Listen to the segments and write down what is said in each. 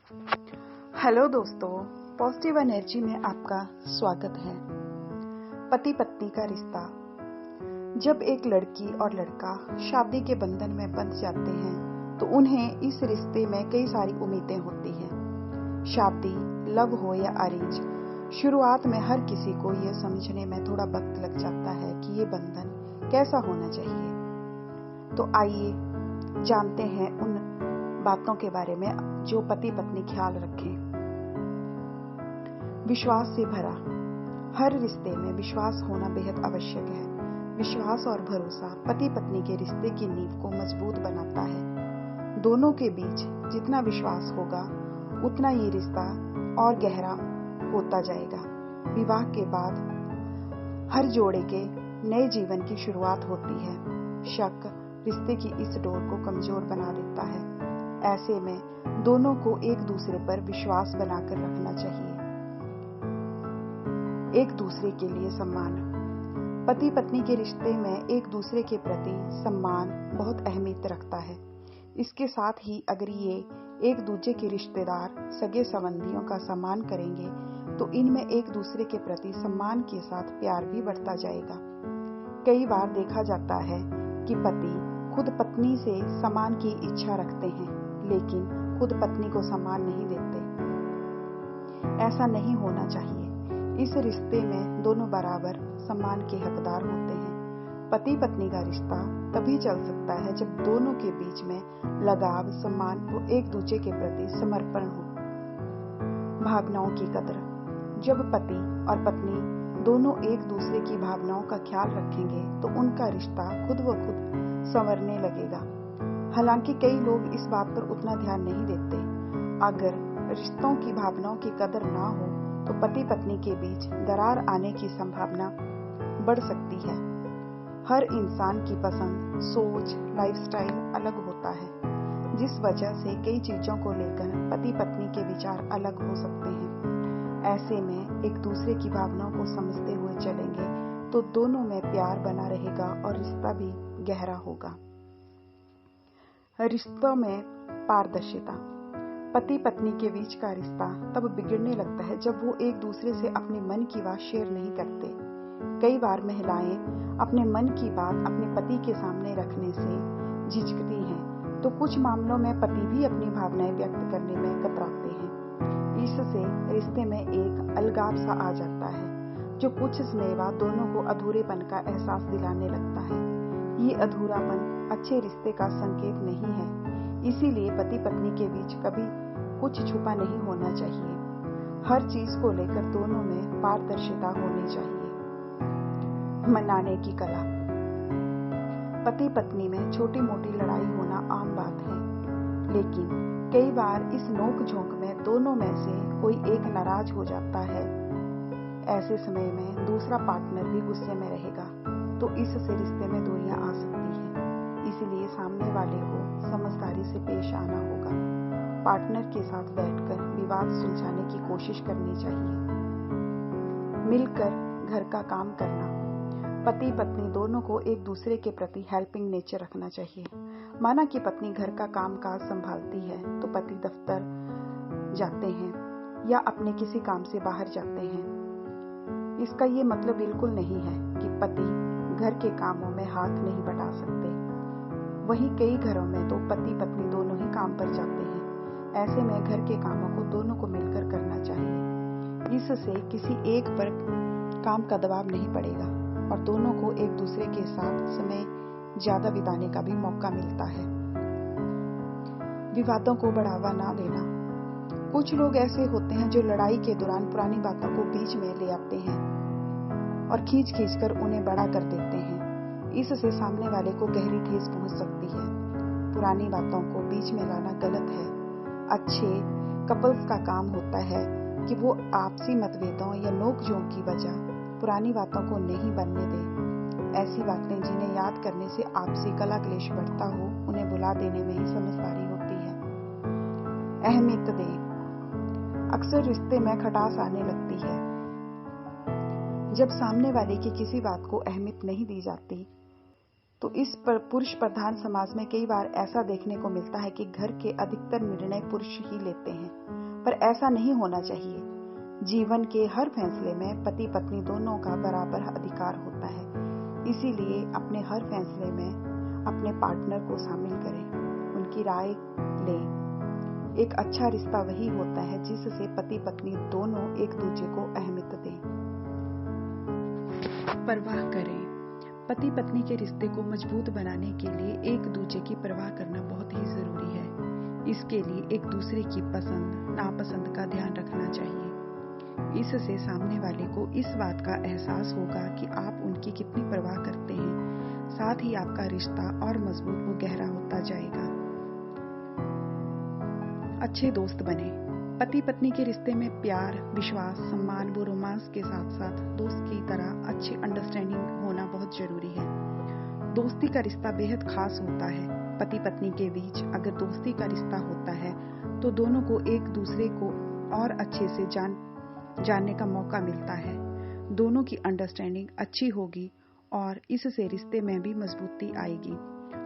Hello दोस्तों, positive energy में आपका स्वागत है। पति पत्नी का रिश्ता। जब एक लड़की और लड़का शादी के बंधन में बंध जाते हैं तो उन्हें इस रिश्ते में कई सारी उम्मीदें होती हैं। शादी, लव हो या अरेंज, शुरुआत में हर किसी को यह समझने में थोड़ा वक्त लग जाता है कि ये बंधन कैसा होना चाहिए। तो आइए जानते हैं उन बातों के बारे में जो पति पत्नी ख्याल रखें। विश्वास से भरा। हर रिश्ते में विश्वास होना बेहद आवश्यक है। विश्वास और भरोसा पति पत्नी के रिश्ते की नींव को मजबूत बनाता है। दोनों के बीच जितना विश्वास होगा उतना ये रिश्ता और गहरा होता जाएगा। विवाह के बाद हर जोड़े के नए जीवन की शुरुआत होती है। शक रिश्ते की इस डोर को कमजोर बना देता है। ऐसे में दोनों को एक दूसरे पर विश्वास बनाकर रखना चाहिए। एक दूसरे के लिए सम्मान। पति पत्नी के रिश्ते में एक दूसरे के प्रति सम्मान बहुत अहमियत रखता है। इसके साथ ही अगर ये एक दूसरे के रिश्तेदार, सगे संबंधियों का सम्मान करेंगे तो इनमें एक दूसरे के प्रति सम्मान के साथ प्यार भी बढ़ता जाएगा। कई बार देखा जाता है कि पति खुद पत्नी से सम्मान की इच्छा रखते हैं लेकिन खुद पत्नी को सम्मान नहीं देते। ऐसा नहीं होना चाहिए। इस रिश्ते में दोनों बराबर सम्मान के हकदार होते हैं। पति पत्नी का रिश्ता तभी चल सकता है जब दोनों के बीच में लगाव, सम्मान और एक दूसरे के प्रति समर्पण हो। भावनाओं की कदर। जब पति और पत्नी दोनों एक दूसरे की भावनाओं का ख्याल रखेंगे तो उनका रिश्ता खुद ब खुद संवरने लगेगा। हालांकि कई लोग इस बात पर उतना ध्यान नहीं देते। अगर रिश्तों की भावनाओं की कदर ना हो तो पति पत्नी के बीच दरार आने की संभावना बढ़ सकती है। हर इंसान की पसंद, सोच, लाइफस्टाइल अलग होता है, जिस वजह से कई चीजों को लेकर पति पत्नी के विचार अलग हो सकते हैं। ऐसे में एक दूसरे की भावनाओं को समझते हुए चलेंगे तो दोनों में प्यार बना रहेगा और रिश्ता भी गहरा होगा। रिश्तों में पारदर्शिता। पति पत्नी के बीच का रिश्ता तब बिगड़ने लगता है जब वो एक दूसरे से अपने मन की बात शेयर नहीं करते। कई बार महिलाएं अपने मन की बात अपने पति के सामने रखने से झिझकती हैं, तो कुछ मामलों में पति भी अपनी भावनाएं व्यक्त करने में कतराते हैं। इससे रिश्ते में एक अलगाव सा आ जाता है जो कुछ समय बाद दोनों को अधूरेपन का एहसास दिलाने लगता है। ये अधूरापन अच्छे रिश्ते का संकेत नहीं है। इसीलिए पति पत्नी के बीच कभी कुछ छुपा नहीं होना चाहिए। हर चीज को लेकर दोनों में पारदर्शिता होनी चाहिए। मनाने की कला। पति पत्नी में छोटी मोटी लड़ाई होना आम बात है, लेकिन कई बार इस नोक झोंक में दोनों में से कोई एक नाराज हो जाता है। ऐसे समय में दूसरा पार्टनर भी गुस्से में रहेगा तो इससे रिश्ते में दूरियां आ सकती हैं। इसलिए सामने वाले को समझदारी से पेश आना होगा। पार्टनर के साथ बैठकर विवाद सुलझाने की कोशिश करनी चाहिए। मिलकर घर का काम करना। पति पत्नी दोनों को एक दूसरे के प्रति हेल्पिंग नेचर रखना चाहिए। माना कि पत्नी घर का काम काज संभालती है तो पति दफ्तर जाते हैं या अपने किसी काम से बाहर जाते हैं। इसका ये मतलब बिल्कुल नहीं है कि पति घर के कामों में हाथ नहीं बटा सकते। वहीं कई घरों में तो पति पत्नी दोनों ही काम पर जाते हैं। ऐसे में घर के कामों को दोनों को मिलकर करना चाहिए। इससे किसी एक पर काम का दबाव नहीं पड़ेगा और दोनों को एक दूसरे के साथ समय ज्यादा बिताने का भी मौका मिलता है। विवादों को बढ़ावा ना देना। कुछ लोग ऐसे होते हैं जो लड़ाई के दौरान पुरानी बातों को बीच में ले आते हैं और खींच कर उन्हें बड़ा कर देते हैं। इससे सामने वाले को गहरी ठेस पहुंच सकती है। पुरानी बातों को बीच में लाना गलत है। अच्छे कपल्स का काम होता है कि वो आपसी मतभेदों या नोक-झोंक की वजह पुरानी बातों को नहीं बनने दें। ऐसी बातें जिन्हें याद करने से आपसी कलह क्लेश बढ़ता हो, उन्हें भुला देने में ही समझदारी होती है। अहमियत दें। अक्सर रिश्ते में खटास आने लगती है जब सामने वाले की किसी बात को अहमियत नहीं दी जाती। तो इस पर पुरुष प्रधान समाज में कई बार ऐसा देखने को मिलता है कि घर के अधिकतर निर्णय पुरुष ही लेते हैं, पर ऐसा नहीं होना चाहिए। जीवन के हर फैसले में पति पत्नी दोनों का बराबर अधिकार होता है, इसीलिए अपने हर फैसले में अपने पार्टनर को शामिल करें, उनकी राय लें। एक अच्छा रिश्ता वही होता है जिससे पति पत्नी दोनों एक दूसरे को अहमियत दें। परवाह करें। पति पत्नी के रिश्ते को मजबूत बनाने के लिए एक दूसरे की परवाह करना बहुत ही जरूरी है। इसके लिए एक दूसरे की पसंद नापसंद का ध्यान रखना चाहिए। इससे सामने वाले को इस बात का एहसास होगा कि आप उनकी कितनी परवाह करते हैं, साथ ही आपका रिश्ता और मजबूत व गहरा होता जाएगा। अच्छे दोस्त बने। पति पत्नी के रिश्ते में प्यार, विश्वास, सम्मान व रोमांस के साथ साथ दोस्त की तरह अच्छी अंडरस्टैंडिंग होना बहुत जरूरी है। दोस्ती का रिश्ता बेहद खास होता है। पति पत्नी के बीच अगर दोस्ती का रिश्ता होता है तो दोनों को एक दूसरे को और अच्छे से जानने का मौका मिलता है। दोनों की अंडरस्टैंडिंग अच्छी होगी और इससे रिश्ते में भी मजबूती आएगी।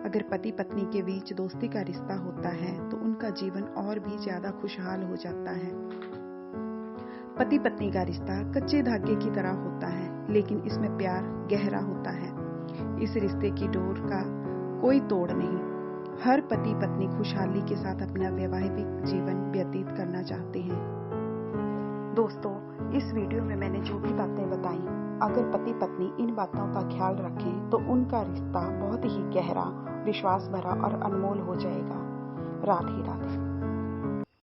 अगर पति पत्नी के बीच दोस्ती का रिश्ता होता है तो उनका जीवन और भी ज्यादा खुशहाल हो जाता है। पति पत्नी का रिश्ता कच्चे धागे की तरह होता है, लेकिन इसमें प्यार गहरा होता है। इस रिश्ते की डोर का कोई तोड़ नहीं। हर पति पत्नी खुशहाली के साथ अपना वैवाहिक जीवन व्यतीत करना चाहते हैं। दोस्तों, इस वीडियो में मैंने जो भी बातें बताई, अगर पति पत्नी इन बातों का ख्याल रखें तो उनका रिश्ता बहुत ही गहरा, विश्वास भरा और अनमोल हो जाएगा। राधे राधे।